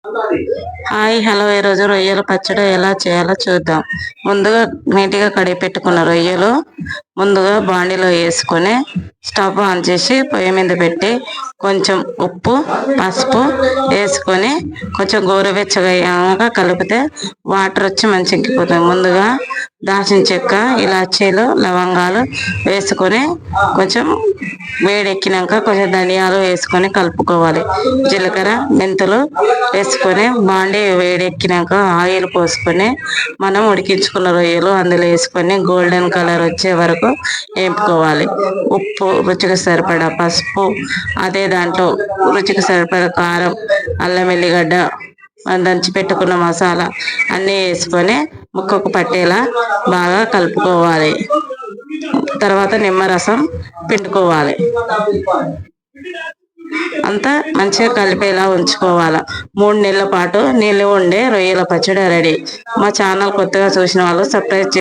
Hi hello, ఈరోజు రొయ్యల పచ్చడి ఎలా చేయాలో చూద్దాం. ముందుగా నీట్గా కడిగి పెట్టుకున్న రొయ్యలు ముందుగా బాండీలో వేసుకొని స్టవ్ ఆన్ చేసి పొయ్యి మీద పెట్టి కొంచెం ఉప్పు పసుపు వేసుకొని కొంచెం గోరువెచ్చగా అయ్యాక కలిపితే వాటర్ వచ్చి మంచిగా ఎక్కిపోతాయి. ముందుగా దాల్చిన చెక్క, ఇలాచీలు, లవంగాలు వేసుకొని కొంచెం వేడెక్కినాక కొంచెం ధనియాలు వేసుకొని కలుపుకోవాలి. జీలకర్ర, మెంతులు వేసుకొని బాండీ వేడెక్కినాక ఆయిల్ పోసుకొని మనం ఉడికించుకున్న రొయ్యలు అందులో వేసుకొని గోల్డెన్ కలర్ వచ్చే వరకు వేపుకోవాలి. ఉప్పు రుచికి సరిపడా, పసుపు అదే దాంట్లో రుచికి సరిపడా కారం, అల్లం వెల్లిగడ్డ, దంచి పెట్టుకున్న మసాలా అన్నీ వేసుకొని ముక్కకు పట్టేలా బాగా కలుపుకోవాలి. తర్వాత నిమ్మరసం పిండుకోవాలి. అంతా మంచిగా కలిపేలా ఉంచుకోవాలి. 3 నెలల పాటు నిల్వ ఉండే రొయ్యల పచ్చడి రెడీ. మా ఛానల్ కొత్తగా చూసిన వాళ్ళు సబ్స్క్రైబ్